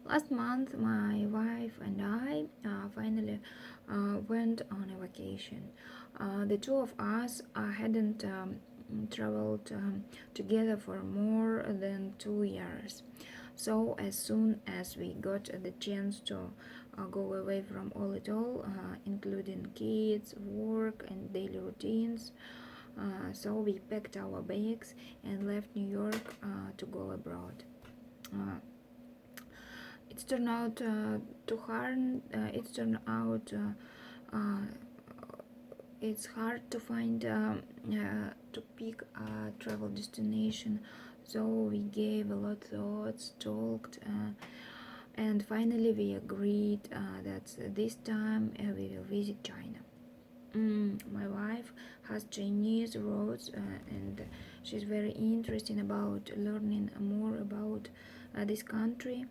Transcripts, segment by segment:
Last month, my wife and I finally went on a vacation. The two of us hadn't traveled together for more than 2 years. So, as soon as we got the chance to go away from all, including kids, work, and daily routines, so we packed our bags and left New York to go abroad. Uh, it's turned out to hard. It's turned out uh, it's hard to find to pick a travel destination. So we gave a lot of thoughts, talked, and finally we agreed that this time we will visit China. My wife has Chinese roots, and she's very interested about learning more about this country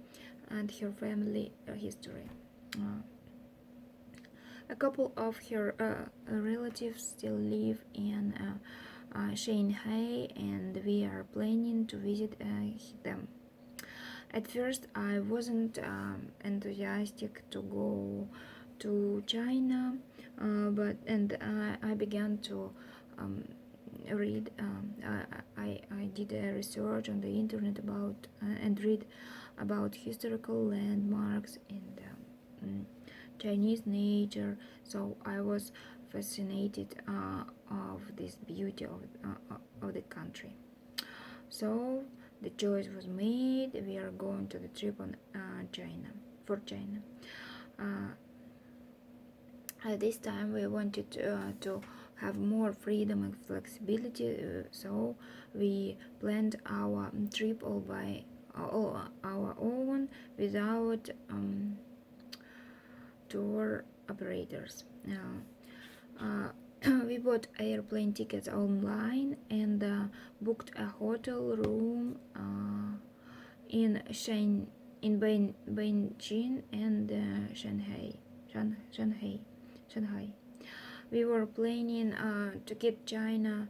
and her family history. Uh, a couple of her relatives still live in Shanghai, and we are planning to visit them. At first, I wasn't enthusiastic to go to China, I began to um, read. I did a research on the internet about and read about historical landmarks and Chinese nature. So I was fascinated of this beauty of the country. So the choice was made. We are going to the trip on China for China. Uh, at this time, we wanted to have more freedom and flexibility, so we planned our trip all our own without tour operators. Uh, we bought airplane tickets online and booked a hotel room in Beijing and Shanghai. We were planning to get China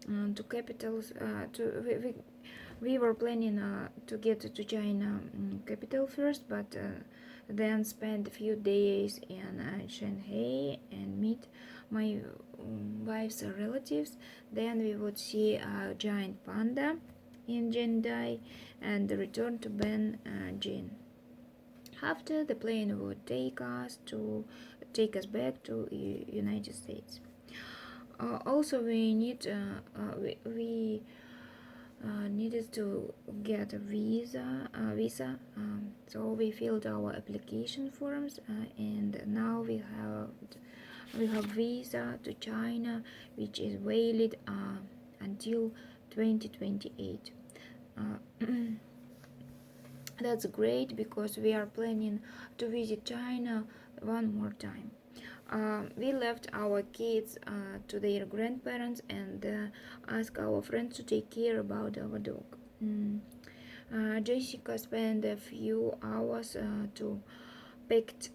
to capitals. We were planning to get to China capital first, but then spend a few days in Shanghai and meet my wife's relatives. Then we would see a giant panda in Jendai and return to Beijing. After the plane would take us back to United States. Also, we needed to get a visa. So we filled our application forms, and now we have visa to China, which is valid until 2028. Uh, that's great because we are planning to visit China one more time. We left our kids to their grandparents and asked our friends to take care about our dog. Jessica spent a few hours to packed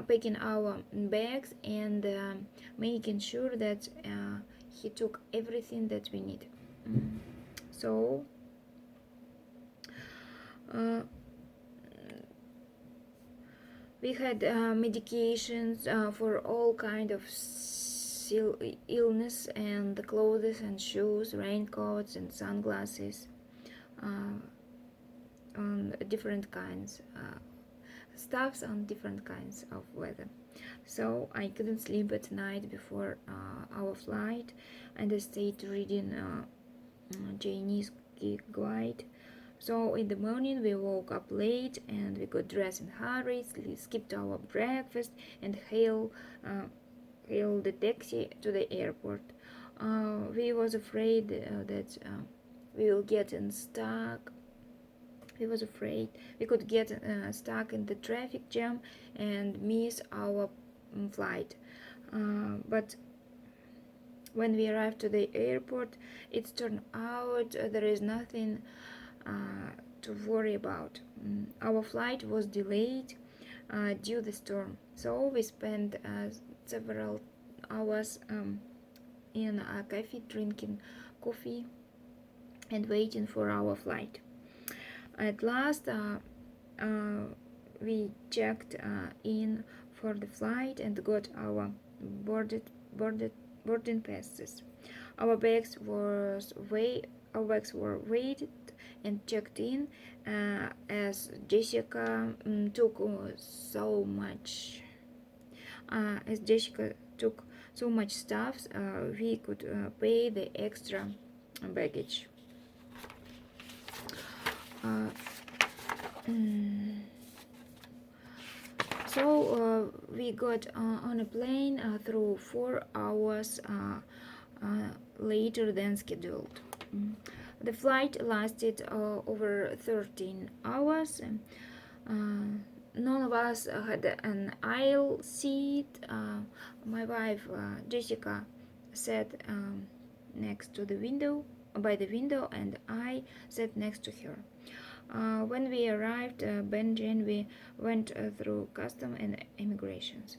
packing our bags and making sure that he took everything that we need. So uh, we had medications for all kind of illness and clothes and shoes, raincoats and sunglasses, uh, on different kinds stuffs on different kinds of weather. So I couldn't sleep at night before our flight, and I stayed reading Chinese guide. So in the morning we woke up late and we got dressed in hurry, skipped our breakfast, and hailed the taxi to the airport. We was afraid that we will get stuck. We was afraid we could get stuck in the traffic jam and miss our flight. But when we arrived to the airport, it turned out there is nothing to worry about. Our flight was delayed due to the storm, so we spent several hours in a cafe drinking coffee and waiting for our flight. At last, we checked in for the flight and got our boarded, boarded, boarding passes. Our bags was way our bags were weighed and checked in as Jessica took so much as Jessica took so much stuff, we could pay the extra baggage. Uh, mm, so we got on a plane through 4 hours later than scheduled. The flight lasted over 13 hours. None of us had an aisle seat. My wife Jessica sat next to the window, by the window, and I sat next to her. When we arrived Benji, we went through custom and immigrations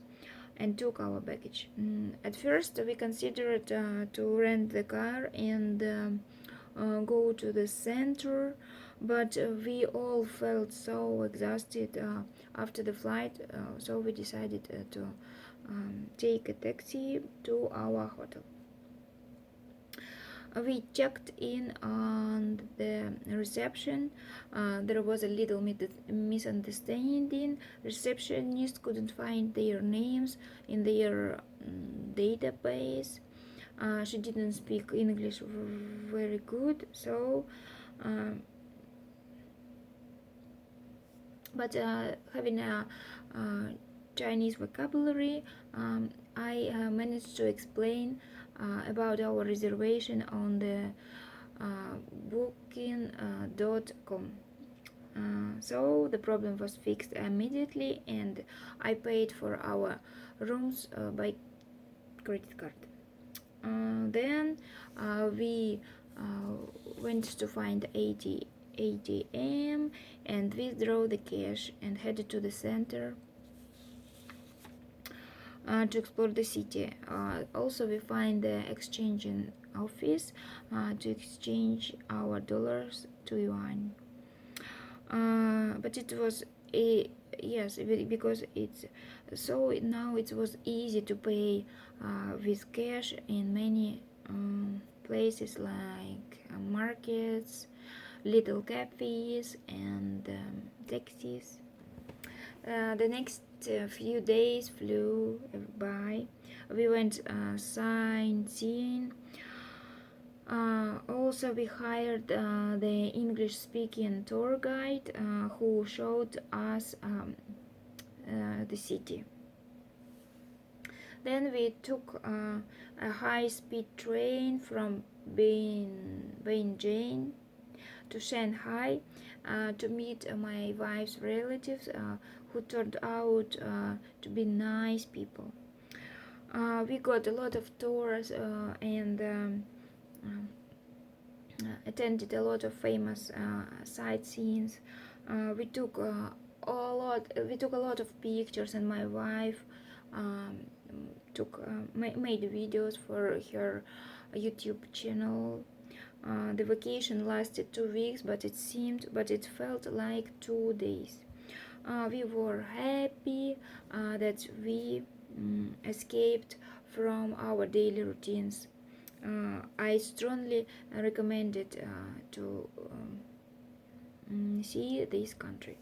and took our baggage. At first, we considered to rent the car and go to the center, but we all felt so exhausted after the flight, so we decided to take a taxi to our hotel. We checked in on the reception. There was a little misunderstanding. Receptionists couldn't find their names in their database. She didn't speak English very good, so but having a Chinese vocabulary, I managed to explain about our reservation on the booking.com. So the problem was fixed immediately, and I paid for our rooms by credit card. Then we went to find ATM and withdraw the cash and headed to the center to explore the city. Also, we find the exchanging office to exchange our dollars to yuan. But it was yes, because it's so now it was easy to pay with cash in many places like markets, little cafes, and taxis. The next few days flew by. We went sightseeing. Also, we hired the English-speaking tour guide who showed us the city. Then we took a high-speed train from Beijing to Shanghai to meet my wife's relatives who turned out to be nice people. We got a lot of tours and attended a lot of famous sightseeing. We took a lot of pictures, and my wife made videos for her YouTube channel. The vacation lasted 2 weeks, but it felt like 2 days. We were happy that we escaped from our daily routines. I strongly recommend it to see this country.